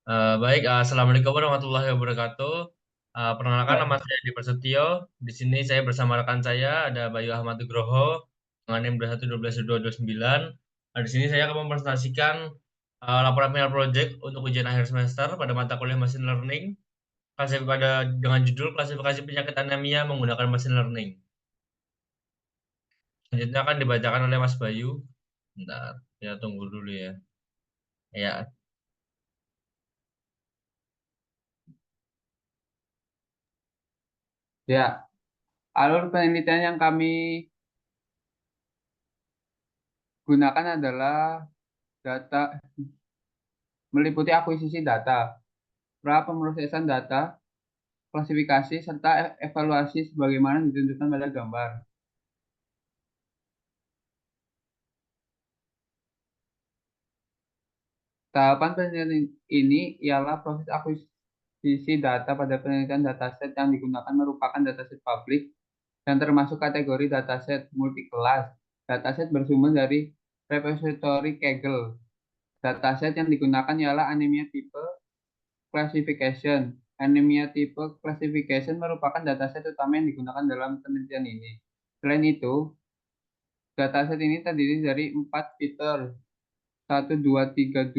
Assalamualaikum warahmatullahi wabarakatuh. Perkenalkan nama Ya, saya Edi Prasetyo. Di sini saya bersama rekan saya ada Bayu Ahmad Nugroho dengan NIM 21121229. Di sini saya akan mempresentasikan laporan final project untuk ujian akhir semester pada mata kuliah Machine Learning dengan judul klasifikasi penyakit anemia menggunakan Machine Learning. Selanjutnya akan dibacakan oleh Mas Bayu. Bentar, ya tunggu dulu ya. Ya, ya. Alur penelitian yang kami gunakan adalah data meliputi akuisisi data, pra pemrosesan data, klasifikasi, serta evaluasi sebagaimana ditunjukkan pada gambar. Tahapan penelitian ini ialah proses akuisisi data pada penelitian dataset yang digunakan merupakan dataset publik yang termasuk kategori dataset multi-kelas. Dataset bersumber dari repository Kaggle. Dataset yang digunakan ialah anemia tipe classification. Anemia type classification merupakan dataset utama yang digunakan dalam penelitian ini. Selain itu, dataset ini terdiri dari 4 fitur, 1232,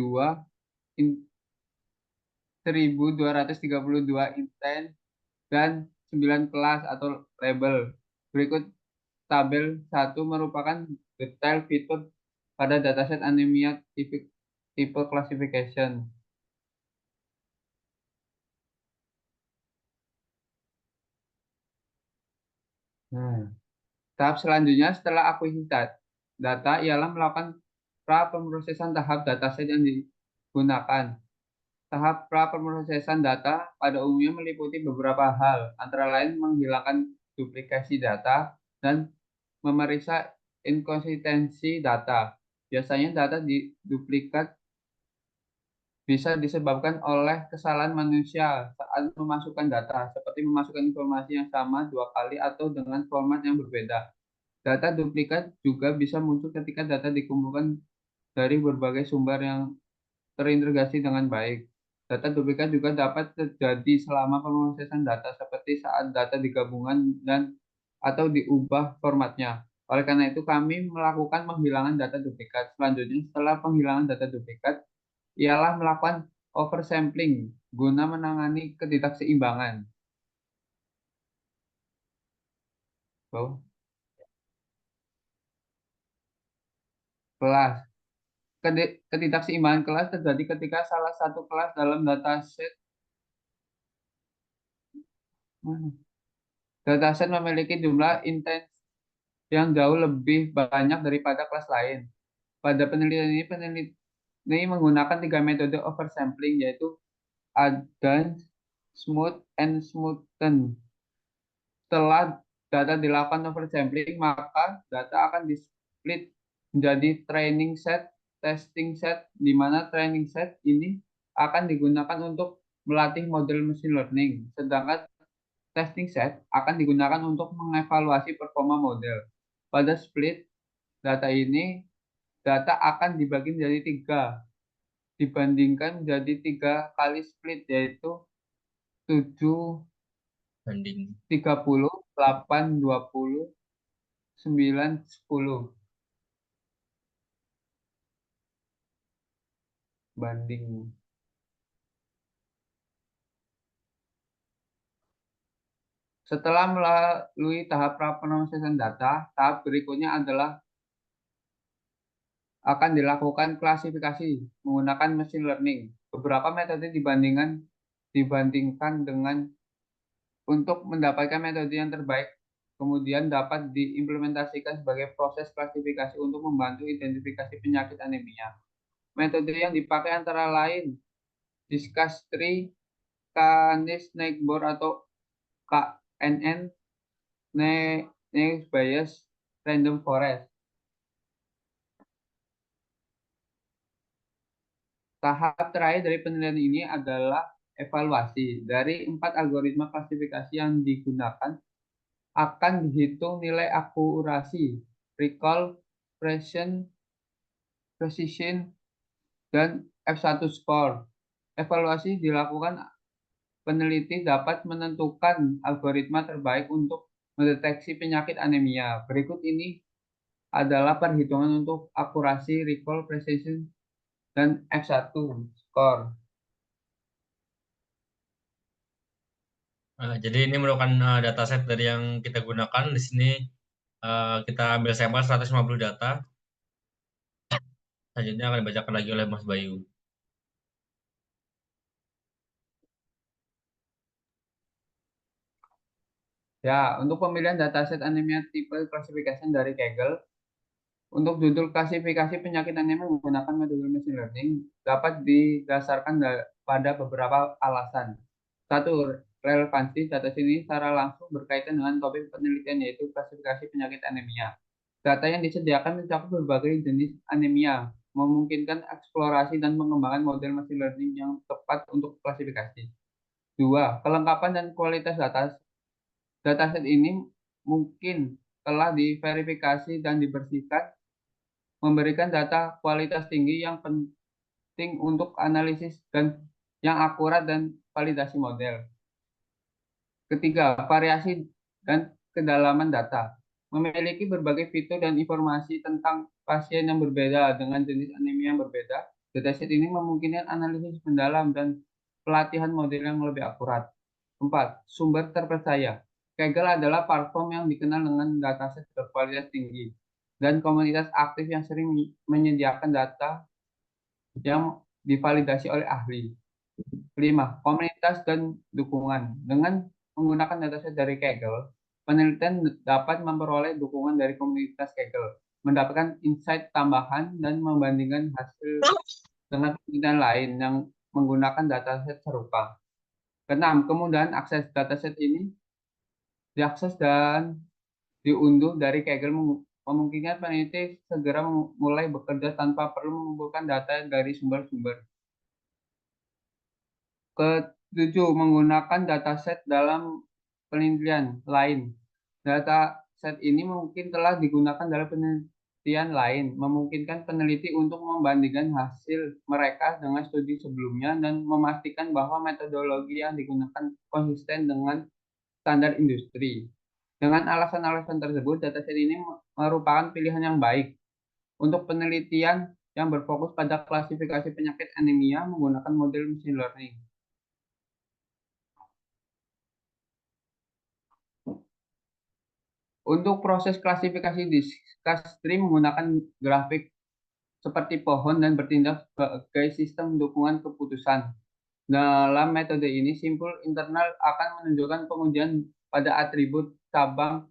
1232 intent, dan 9 kelas atau label. Berikut tabel 1 merupakan detail fitur pada dataset anemia type classification. Nah, tahap selanjutnya setelah akuisisi data ialah melakukan pra pemrosesan tahap dataset yang digunakan. Tahap pra pemrosesan data pada umumnya meliputi beberapa hal, antara lain menghilangkan duplikasi data dan memeriksa inkonsistensi data. Biasanya data duplikat bisa disebabkan oleh kesalahan manusia saat memasukkan data, seperti memasukkan informasi yang sama dua kali atau dengan format yang berbeda. Data duplikat juga bisa muncul ketika data dikumpulkan dari berbagai sumber yang terintegrasi dengan baik. Data duplikat juga dapat terjadi selama pemrosesan data seperti saat data digabungkan dan atau diubah formatnya. Oleh karena itu, kami melakukan penghilangan data duplikat. Selanjutnya, setelah penghilangan data duplikat, ialah melakukan oversampling guna menangani ketidakseimbangan. Bawah. Kelas. Ketidakseimbangan kelas terjadi ketika salah satu kelas dalam dataset dataset memiliki jumlah intens yang jauh lebih banyak daripada kelas lain. Pada penelitian ini, peneliti menggunakan tiga metode oversampling, yaitu advanced, smooth, and smoothen. Setelah data dilakukan oversampling, maka data akan di-split menjadi training set, testing set, di mana training set ini akan digunakan untuk melatih model machine learning, sedangkan testing set akan digunakan untuk mengevaluasi performa model. Pada split data ini, data akan dibagi menjadi tiga, dibandingkan menjadi tiga kali split, yaitu 7, banding. 30, 8, 20, 9, 10 banding. Setelah melalui tahap praproses data, tahap berikutnya adalah akan dilakukan klasifikasi menggunakan machine learning. Beberapa metode dibandingkan dengan untuk mendapatkan metode yang terbaik, kemudian dapat diimplementasikan sebagai proses klasifikasi untuk membantu identifikasi penyakit anemia. Metode yang dipakai antara lain Discuss Tree, Canis Snakeboard atau KNN, Naive Bayes, Random Forest. Tahap terakhir dari penilaian ini adalah evaluasi. Dari 4 algoritma klasifikasi yang digunakan, akan dihitung nilai akurasi, recall, precision, dan F1 score. evaluasi dilakukan, peneliti dapat menentukan algoritma terbaik untuk mendeteksi penyakit anemia. Berikut ini adalah perhitungan untuk akurasi, recall, precision, dan F1 score. Jadi ini merupakan dataset dari yang kita gunakan. Di sini kita ambil sampel 150 data. Selanjutnya akan dibacakan lagi oleh Mas Bayu. Ya, untuk pemilihan dataset anemia tipe classification dari Kaggle, untuk judul klasifikasi penyakit anemia menggunakan metode machine learning dapat didasarkan pada beberapa alasan. Satu, relevansi data ini secara langsung berkaitan dengan topik penelitian, yaitu klasifikasi penyakit anemia. Data yang disediakan mencakup berbagai jenis anemia, memungkinkan eksplorasi dan pengembangan model machine learning yang tepat untuk klasifikasi. Dua, kelengkapan dan kualitas data. Dataset ini mungkin telah diverifikasi dan dibersihkan, memberikan data kualitas tinggi yang penting untuk analisis dan yang akurat dan validasi model. Ketiga, variasi dan kedalaman data. Memiliki berbagai fitur dan informasi tentang pasien yang berbeda dengan jenis anemia yang berbeda, dataset ini memungkinkan analisis mendalam dan pelatihan model yang lebih akurat. 4. Sumber terpercaya. Kaggle adalah platform yang dikenal dengan dataset berkualitas tinggi dan komunitas aktif yang sering menyediakan data yang divalidasi oleh ahli. 5. Komunitas dan dukungan. Dengan menggunakan dataset dari Kaggle, penelitian dapat memperoleh dukungan dari komunitas Kaggle, mendapatkan insight tambahan, dan membandingkan hasil dengan penelitian lain yang menggunakan dataset serupa. Keenam, kemudahan akses. Dataset ini diakses dan diunduh dari Kaggle, memungkinkan peneliti segera mulai bekerja tanpa perlu mengumpulkan data dari sumber-sumber. Ketujuh, menggunakan dataset dalam penelitian lain. Dataset ini mungkin telah digunakan dalam penelitian lain, memungkinkan peneliti untuk membandingkan hasil mereka dengan studi sebelumnya dan memastikan bahwa metodologi yang digunakan konsisten dengan standar industri. Dengan alasan-alasan tersebut, dataset ini merupakan pilihan yang baik untuk penelitian yang berfokus pada klasifikasi penyakit anemia menggunakan model machine learning. Untuk proses klasifikasi di Discovery menggunakan grafik seperti pohon dan bertindak sebagai sistem dukungan keputusan. Dalam metode ini, simpul internal akan menunjukkan pengujian pada atribut, cabang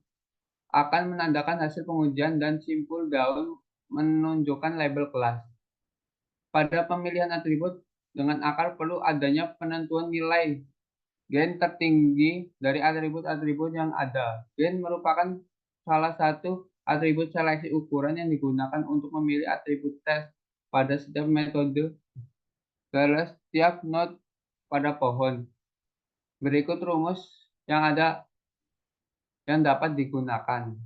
akan menandakan hasil pengujian, dan simpul daun menunjukkan label kelas. Pada pemilihan atribut dengan akar perlu adanya penentuan nilai gen tertinggi dari atribut-atribut yang ada. Gen merupakan salah satu atribut seleksi ukuran yang digunakan untuk memilih atribut tes pada setiap metode dalam setiap node pada pohon. Berikut rumus yang ada yang dapat digunakan.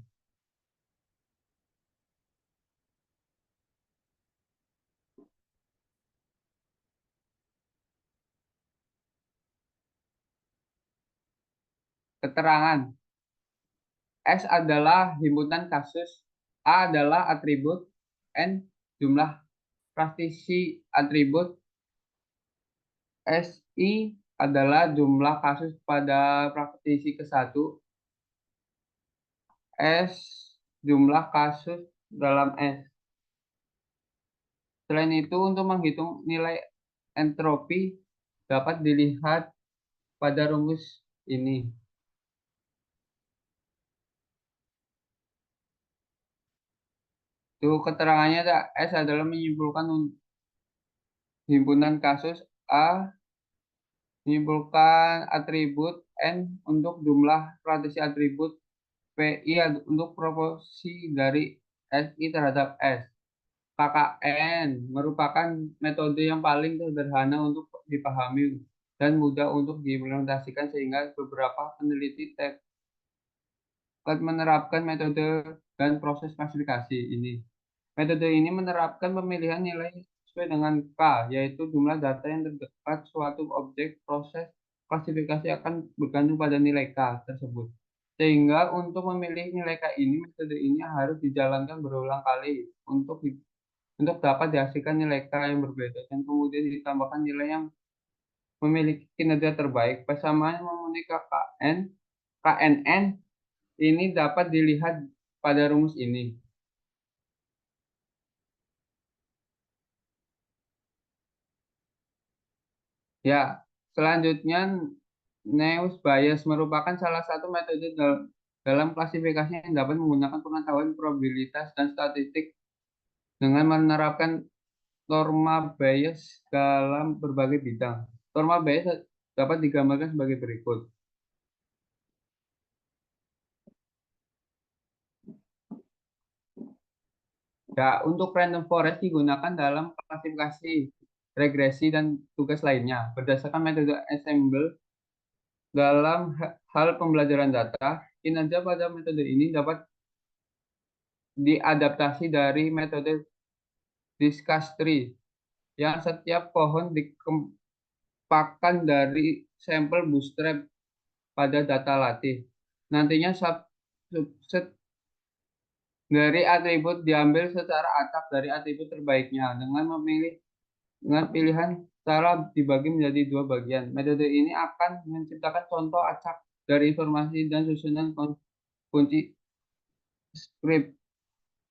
Keterangan. S adalah himpunan kasus, A adalah atribut, N jumlah praktisi atribut, SI adalah jumlah kasus pada praktisi ke-1, S jumlah kasus dalam S. Selain itu, untuk menghitung nilai entropi dapat dilihat pada rumus ini. Itu keterangannya, S adalah menyimpulkan himpunan kasus, A menyimpulkan atribut, N untuk jumlah praktisi atribut, PI untuk proporsi dari SI terhadap S. KKN merupakan metode yang paling sederhana untuk dipahami dan mudah untuk diimplementasikan, sehingga beberapa peneliti dapat menerapkan metode dan proses klasifikasi ini. Metode ini menerapkan pemilihan nilai sesuai dengan K, yaitu jumlah data yang terdekat suatu objek. Proses klasifikasi akan bergantung pada nilai K tersebut. Sehingga untuk memilih nilai K ini, metode ini harus dijalankan berulang kali untuk dapat dihasilkan nilai K yang berbeda dan kemudian ditambahkan nilai yang memiliki kinerja terbaik. Persamaan memenuhi KNN ini dapat dilihat pada rumus ini. Ya, selanjutnya Naus Bayes merupakan salah satu metode dalam klasifikasi yang dapat menggunakan pengetahuan probabilitas dan statistik dengan menerapkan norma Bayes dalam berbagai bidang. Norma Bayes dapat digambarkan sebagai berikut. Ya, untuk random forest digunakan dalam klasifikasi, regresi, dan tugas lainnya. Berdasarkan metode ensemble dalam hal pembelajaran data, kinerja pada metode ini dapat diadaptasi dari metode discuss tree, yang setiap pohon dikembangkan dari sampel bootstrap pada data latih. Nantinya subset dari atribut diambil secara acak dari atribut terbaiknya dengan pilihan cara dibagi menjadi dua bagian. Metode ini akan menciptakan contoh acak dari informasi dan susunan kunci script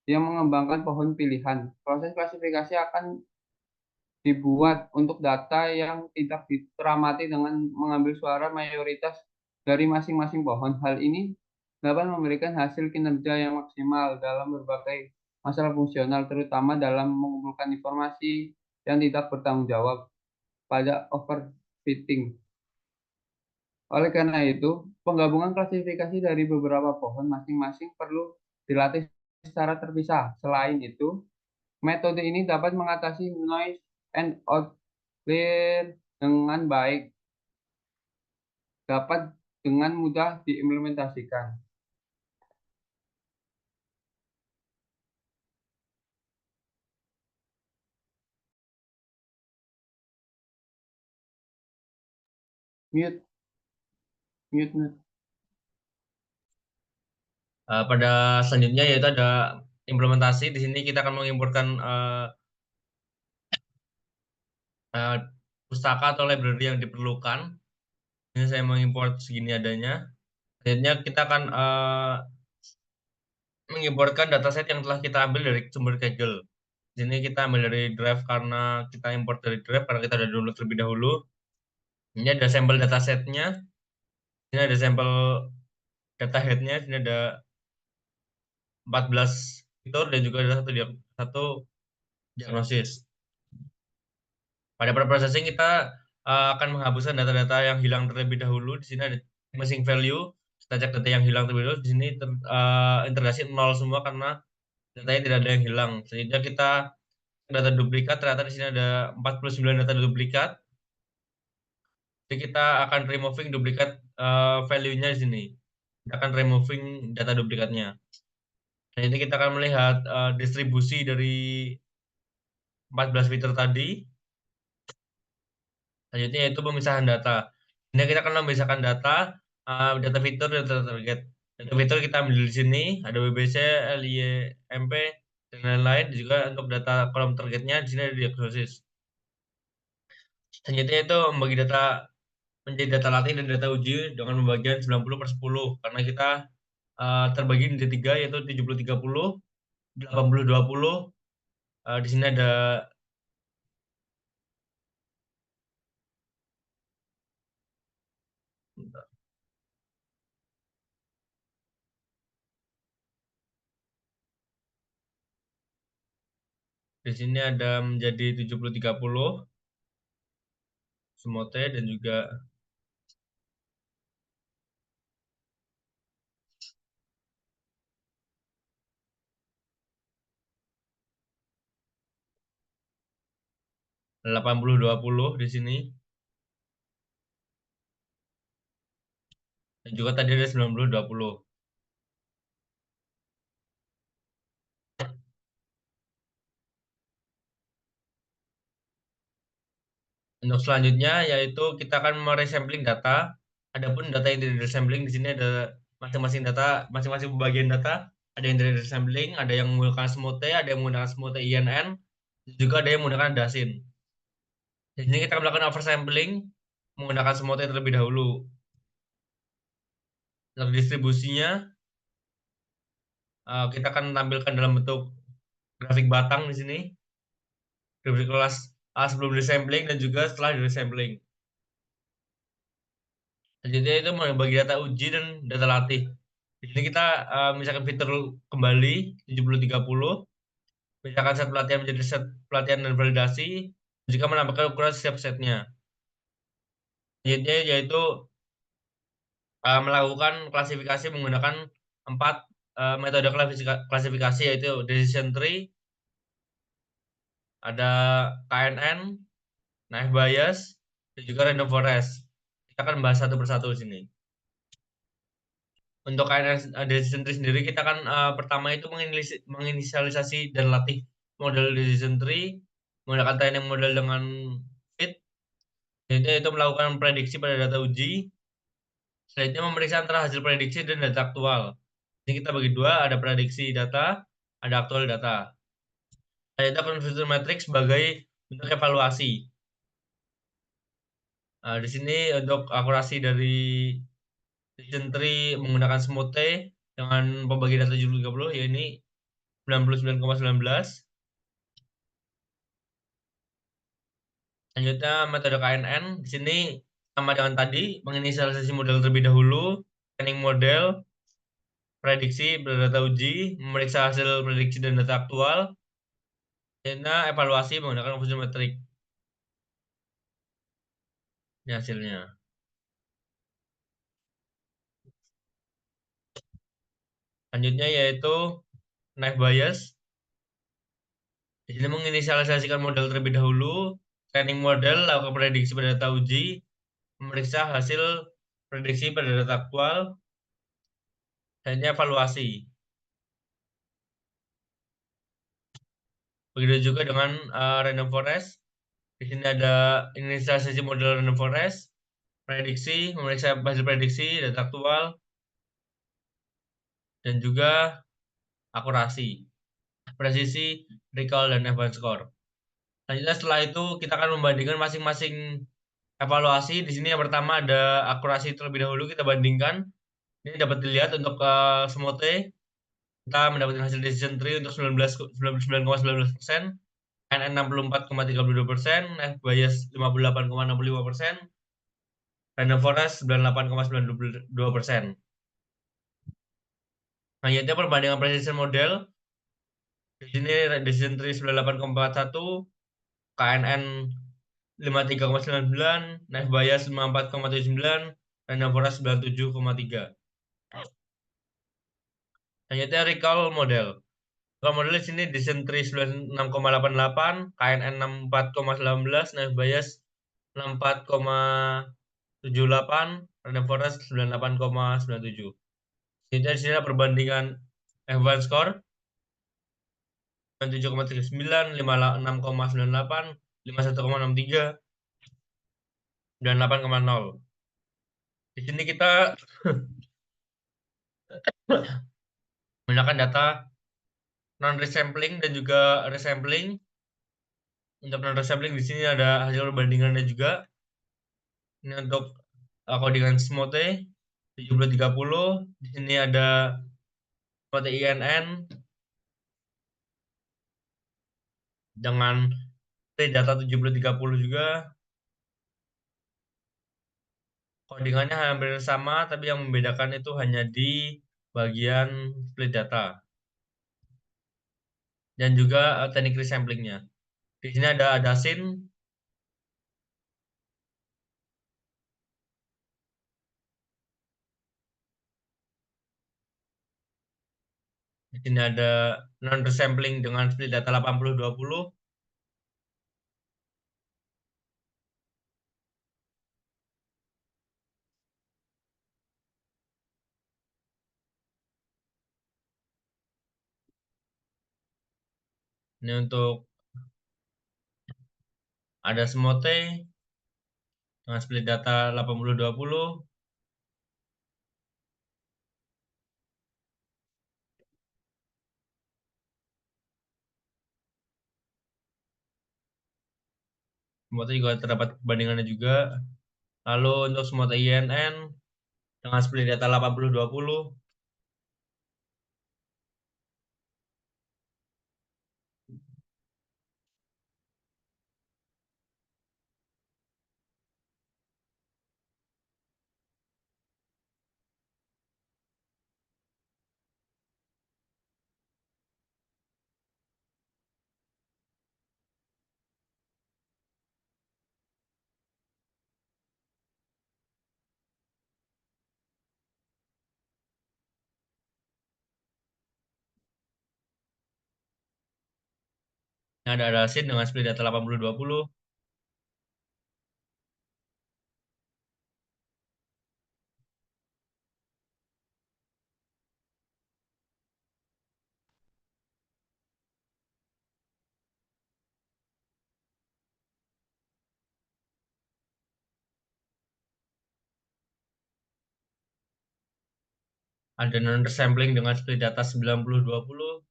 yang mengembangkan pohon pilihan. Proses klasifikasi akan dibuat untuk data yang tidak diteramati dengan mengambil suara mayoritas dari masing-masing pohon. Hal ini dapat memberikan hasil kinerja yang maksimal dalam berbagai masalah fungsional, terutama dalam mengumpulkan informasi yang tidak bertanggung jawab pada overfitting. Oleh karena itu, penggabungan klasifikasi dari beberapa pohon masing-masing perlu dilatih secara terpisah. Selain itu, metode ini dapat mengatasi noise and outlier dengan baik, dapat dengan mudah diimplementasikan. Mute, mute, mute. Pada selanjutnya yaitu ada implementasi. Di sini kita akan mengimportkan uh, pustaka atau library yang diperlukan. Ini saya mengimport segini adanya. Selanjutnya kita akan mengimportkan dataset yang telah kita ambil dari sumber Kaggle. Di sini kita ambil dari Drive karena kita import dari Drive karena kita sudah download terlebih dahulu. Ini ada sampel datasetnya. Ini ada sampel data headnya. Ini ada 14 fitur dan juga ada satu diagnosis. Pada preprocessing kita akan menghapuskan data-data yang hilang terlebih dahulu. Di sini ada missing value. Kita cek data yang hilang terlebih dahulu. Di sini integrasi nol semua karena datanya tidak ada yang hilang. Sehingga kita data duplikat, ternyata di sini ada 49 data duplikat. Jadi kita akan removing duplikat value-nya di sini. Kita akan removing data duplikatnya. Dan ini kita akan melihat distribusi dari 14 fitur tadi. Selanjutnya yaitu pemisahan data. Ini kita akan memisahkan data, data fitur, dan data target. Data fitur kita ambil di sini, ada WBC, LIMP, dan lain-lain. Juga untuk data kolom targetnya di sini ada diagnosis. Selanjutnya itu membagi data menjadi data latih dan data uji dengan pembagian 90/10 karena kita terbagi menjadi tiga yaitu 70/30, 80/20. Di sini ada menjadi 70/30 Sumote dan juga 80/20 di sini. Dan juga tadi ada 90/20. Untuk selanjutnya yaitu kita akan meresampling data. Adapun data yang dari resampling di sini ada masing-masing data, masing-masing bagian data. Ada yang dari resampling, ada yang menggunakan Smote, ada yang menggunakan Smote INN, juga ada yang menggunakan Dasin. Di sini kita akan melakukan oversampling menggunakan Smote terlebih dahulu. Untuk distribusinya, kita akan tampilkan dalam bentuk grafik batang di sini, grafik kelas sebelum resampling dan juga setelah resampling. Selanjutnya itu membagi data uji dan data latih. Di sini kita misalkan fitur kembali 70-30, misalkan set pelatihan menjadi set pelatihan dan validasi, jika menambahkan ukuran setiap setnya. Selanjutnya yaitu melakukan klasifikasi menggunakan 4 metode klasifikasi yaitu decision tree, ada KNN, naive Bayes, dan juga random forest. Kita akan bahas satu persatu di sini. Untuk KNN decision tree sendiri kita akan pertama itu menginisialisasi dan latih model decision tree menggunakan training model dengan fit. Selanjutnya itu melakukan prediksi pada data uji. Selanjutnya memeriksa antara hasil prediksi dan data aktual. Ini kita bagi dua, ada prediksi data, ada aktual data. Selanjutnya confusion matrix sebagai bentuk evaluasi. Nah, di sini untuk akurasi dari decision tree menggunakan Smote dengan pembagi data 70-30, ya ini 99,19. Selanjutnya metode KNN. Di sini sama dengan tadi, menginisialisasi model terlebih dahulu, training model, prediksi berdata uji, memeriksa hasil prediksi dan data aktual, selanjutnya evaluasi menggunakan function metrik. Ini hasilnya. Selanjutnya yaitu naive Bayes. Di sini menginisialisasikan model terlebih dahulu, training model, lakukan prediksi pada data uji, memeriksa hasil prediksi pada data aktual, selanjutnya evaluasi. Begitu juga dengan random forest. Di sini ada inisialisasi model random forest, prediksi, memeriksa hasil prediksi, data aktual, dan juga akurasi, presisi, recall, dan advance score. Selanjutnya setelah itu kita akan membandingkan masing-masing evaluasi. Di sini yang pertama ada akurasi terlebih dahulu kita bandingkan. Ini dapat dilihat untuk Smote kita mendapatkan hasil decision tree untuk 99,19%, NN 64,32%, F bias 58,65%, Random Forest 98,92%. Selanjutnya perbandingan precision model. Di sini decision tree 98,41, KNN 53,99, Naif Bias 54,79, Random Forest 97,3. Selanjutnya recall model. Recall model di sini decision tree 96,88, KNN 64,19, Naif Bias 64,78, Random Forest 98,97. Selanjutnya di sini ada perbandingan F1 score 7,39, 56,98, 51,63, dan 8,0. Di sini kita menggunakan data non resampling dan juga resampling. Untuk non resampling di sini ada hasil perbandingannya juga. Ini untuk codingan Smote 70-30. Di sini ada Smote INN dengan data 70-30 juga. Codingannya hampir sama, tapi yang membedakan itu hanya di bagian split data dan juga teknik resamplingnya. Di sini ada Dasin, di sini ada non resampling dengan split data 80-20. Ini untuk ada Smote, dengan split data 80-20. Semua juga terdapat perbandingannya juga. Lalu untuk semua INN dengan split data 80-20 yang ada adasin dengan split data 80-20. Ada non-sampling dengan split data 90-20.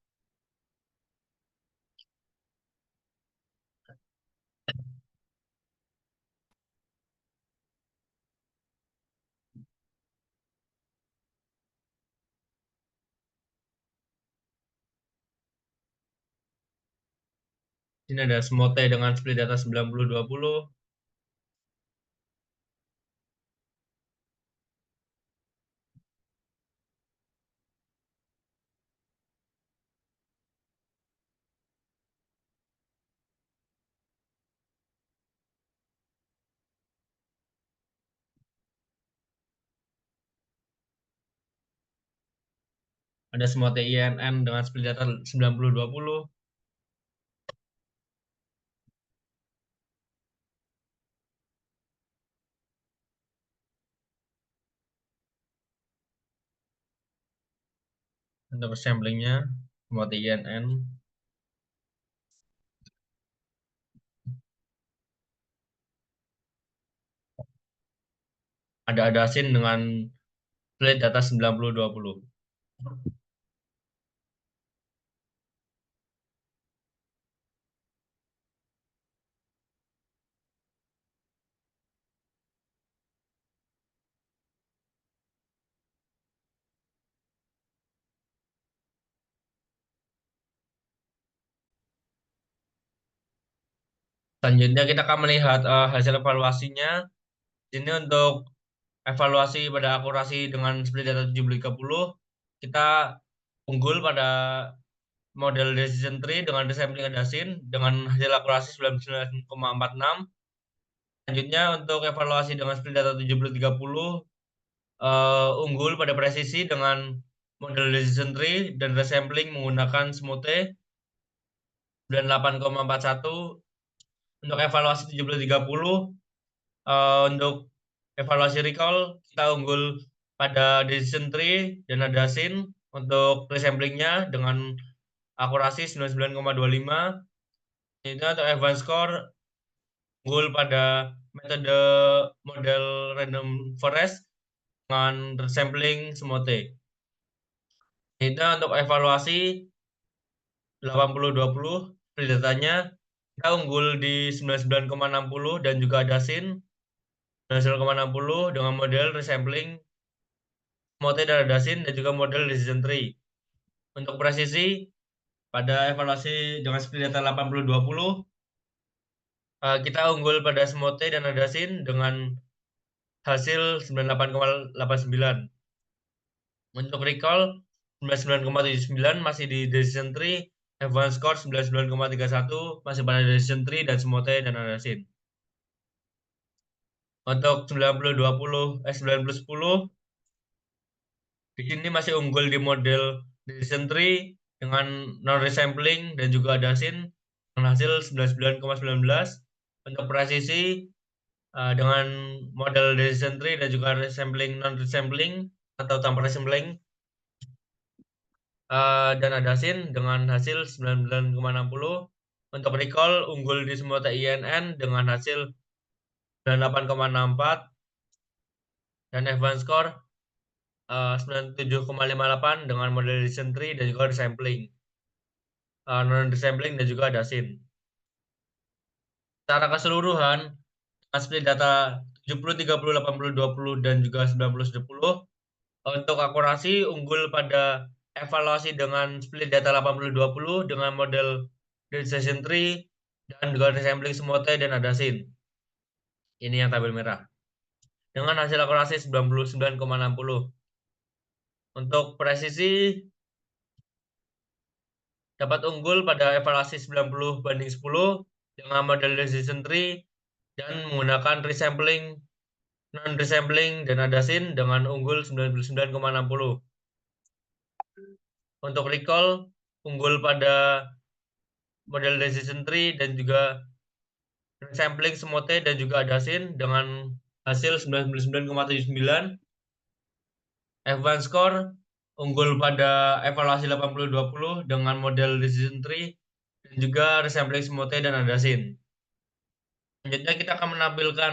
Ini ada Smote dengan split data 90-20. Ada Smote INN dengan split data 90-20. Untuk samplingnya Smote INN. Ada adasin dengan split data 90-20. Selanjutnya kita akan melihat hasil evaluasinya. Ini untuk evaluasi pada akurasi dengan split data 70-30. Kita unggul pada model decision tree dengan resampling adasin dengan hasil akurasi 99,46. Selanjutnya untuk evaluasi dengan split data 70-30 unggul pada presisi dengan model decision tree dan resampling menggunakan Smote 98,41. Untuk evaluasi 70-30 untuk evaluasi recall kita unggul pada decision tree dan adasin untuk resamplingnya dengan akurasi 99,25. Ini untuk advanced score unggul pada metode model random forest dengan sampling Smote. Ini untuk evaluasi 80-20 datanya kita unggul di 99,60 dan juga ada SIN 99,60 dengan model resampling Smote dan ada SIN dan juga model decision tree. Untuk presisi pada evaluasi dengan split data 80-20 kita unggul pada Smote dan ada SIN dengan hasil 98,89. Untuk recall 99,79 masih di decision tree, advanced score 99,31 masih pada decision tree dan Smote dan Adasin. Untuk 90-10 di sini masih unggul di model decision tree dengan non resampling dan juga Adasin dengan hasil 99,19. Untuk presisi dengan model decision tree dan juga resampling non resampling atau tanpa resampling dan adasin dengan hasil 99,60. Untuk recall unggul di semua TINN dengan hasil 98,64 dan advance score 97,58 dengan model decision tree dan juga resampling. Non resampling dan juga dasin. Secara keseluruhan, split data 70, 30, 80, 20 dan juga 90, 10. Untuk akurasi unggul pada evaluasi dengan split data 80-20 dengan model decision tree dan juga resampling Semote dan Adasin. Ini yang tabel merah. Dengan hasil akurasi 99,60. Untuk presisi dapat unggul pada evaluasi 90/10 dengan model decision tree dan menggunakan resampling, non resampling dan Adasin dengan unggul 99,60. Untuk recall unggul pada model decision tree dan juga sampling Semote dan juga Adasin dengan hasil 99,79. Advance score unggul pada evaluasi 80-20 dengan model decision tree dan juga resampling Semote dan Adasin. Selanjutnya kita akan menampilkan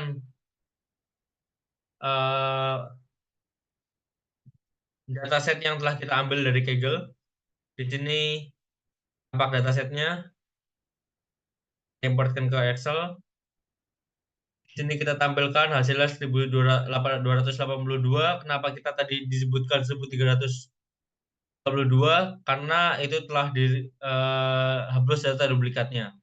dataset yang telah kita ambil dari Kaggle. Di sini tampak datasetnya, importkan ke Excel. Di sini kita tampilkan hasilnya 1282. Kenapa kita tadi disebutkan 1382? Karena itu telah dihapus data duplikatnya.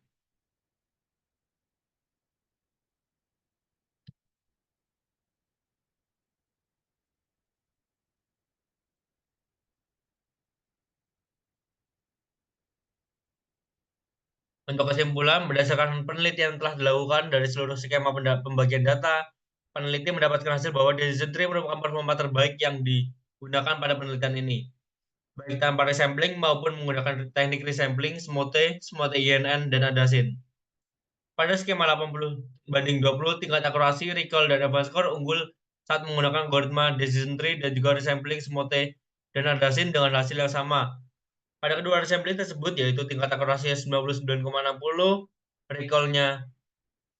Untuk kesimpulan, berdasarkan penelitian yang telah dilakukan dari seluruh skema pembagian data, peneliti mendapatkan hasil bahwa decision tree merupakan performa terbaik yang digunakan pada penelitian ini. Baik tanpa resampling maupun menggunakan teknik resampling, Semote, Semote INN, dan Adasin. Pada skema 80/20, tingkat akurasi, recall, dan advance score unggul saat menggunakan algoritma decision tree dan juga resampling Semote dan Adasin dengan hasil yang sama. Pada kedua resampling tersebut, yaitu tingkat akurasinya 99,60, recall-nya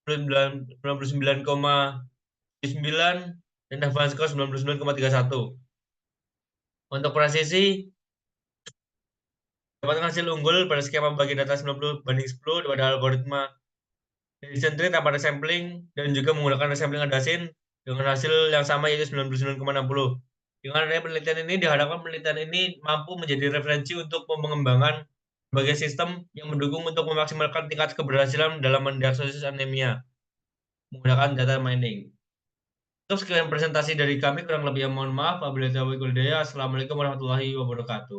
99,9, dan advance score 99,31. Untuk presisi, dapatkan hasil unggul pada skema bagi data 90/10 pada algoritma decision tree tanpa resampling dan juga menggunakan resampling Adasin dengan hasil yang sama yaitu 99,60. Dengan adanya penelitian ini diharapkan penelitian ini mampu menjadi referensi untuk pengembangan berbagai sistem yang mendukung untuk memaksimalkan tingkat keberhasilan dalam mendiagnosis anemia menggunakan data mining. Untuk sekian presentasi dari kami, kurang lebih mohon maaf. Wabillahi taufiq wal hidayah. Assalamualaikum warahmatullahi wabarakatuh.